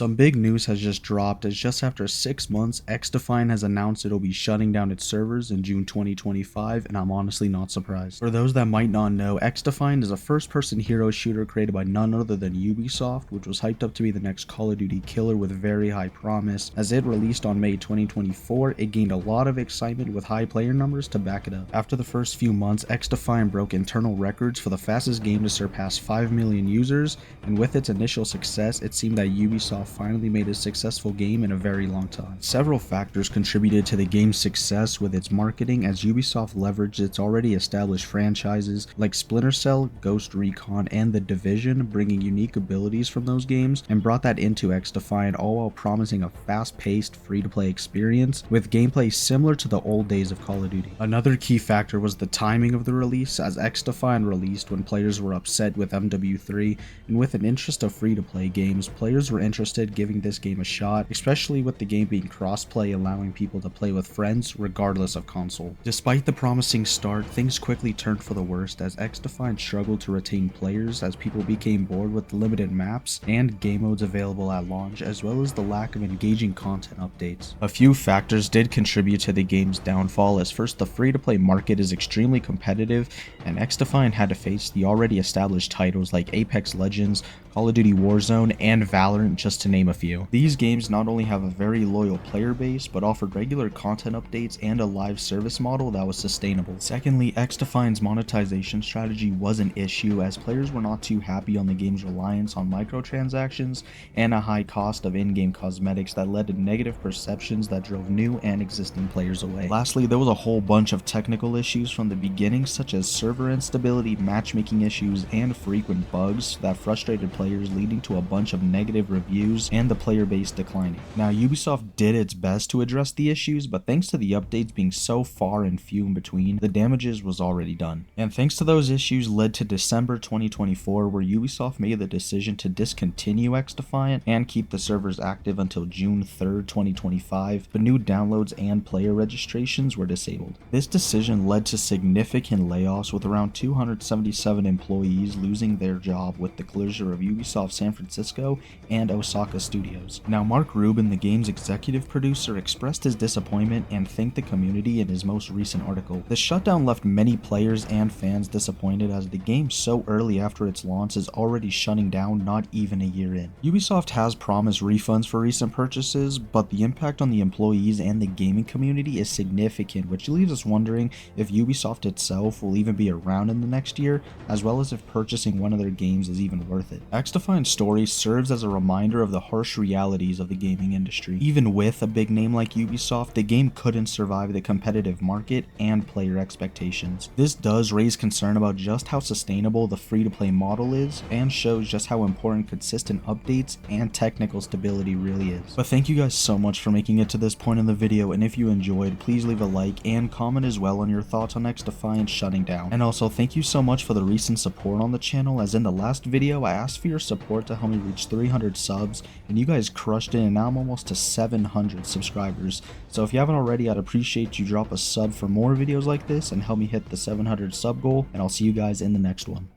Some big news has just dropped as just after 6 months, XDefiant has announced it'll be shutting down its servers in June 2025, and I'm honestly not surprised. For those that might not know, XDefiant is a first-person hero shooter created by none other than Ubisoft, which was hyped up to be the next Call of Duty killer with very high promise. As it released on May 2024, it gained a lot of excitement with high player numbers to back it up. After the first few months, XDefiant broke internal records for the fastest game to surpass 5 million users, and with its initial success, it seemed that Ubisoft finally made a successful game in a very long time. Several factors contributed to the game's success with its marketing, as Ubisoft leveraged its already established franchises like Splinter Cell, Ghost Recon, and The Division, bringing unique abilities from those games, and brought that into XDefiant, all while promising a fast-paced, free-to-play experience with gameplay similar to the old days of Call of Duty. Another key factor was the timing of the release, as XDefiant released when players were upset with MW3, and with an interest of free-to-play games, players were interested giving this game a shot, especially with the game being cross-play, allowing people to play with friends regardless of console. Despite the promising start, things quickly turned for the worst as XDefiant struggled to retain players as people became bored with the limited maps and game modes available at launch, as well as the lack of engaging content updates. A few factors did contribute to the game's downfall, as first, the free-to-play market is extremely competitive, and XDefiant had to face the already established titles like Apex Legends, Call of Duty Warzone, and Valorant, just to name a few. These games not only have a very loyal player base, but offered regular content updates and a live service model that was sustainable. Secondly, XDefiant's monetization strategy was an issue, as players were not too happy on the game's reliance on microtransactions and a high cost of in-game cosmetics that led to negative perceptions that drove new and existing players away. Lastly, there was a whole bunch of technical issues from the beginning, such as server instability, matchmaking issues, and frequent bugs that frustrated players, leading to a bunch of negative reviews and the player base declining. Now, Ubisoft did its best to address the issues, but thanks to the updates being so far and few in between, the damages was already done. And thanks to those issues led to December 2024, where Ubisoft made the decision to discontinue XDefiant and keep the servers active until June 3rd, 2025, but new downloads and player registrations were disabled. This decision led to significant layoffs, with around 277 employees losing their job with the closure of Ubisoft San Francisco and Osaka studios. Now, Mark Rubin, the game's executive producer, expressed his disappointment and thanked the community in his most recent article. The shutdown left many players and fans disappointed, as the game so early after its launch is already shutting down not even a year in. Ubisoft has promised refunds for recent purchases, but the impact on the employees and the gaming community is significant, which leaves us wondering if Ubisoft itself will even be around in the next year, as well as if purchasing one of their games is even worth it. XDefiant's story serves as a reminder of the harsh realities of the gaming industry. Even with a big name like Ubisoft, the game couldn't survive the competitive market and player expectations. This does raise concern about just how sustainable the free-to-play model is, and shows just how important consistent updates and technical stability really is. But thank you guys so much for making it to this point in the video, and if you enjoyed, please leave a like and comment as well on your thoughts on XDefiant shutting down. And also, thank you so much for the recent support on the channel, as in the last video I asked for your support to help me reach 300 subs, and you guys crushed it, and now I'm almost to 700 subscribers. So if you haven't already, I'd appreciate you drop a sub for more videos like this and help me hit the 700 sub goal, and I'll see you guys in the next one.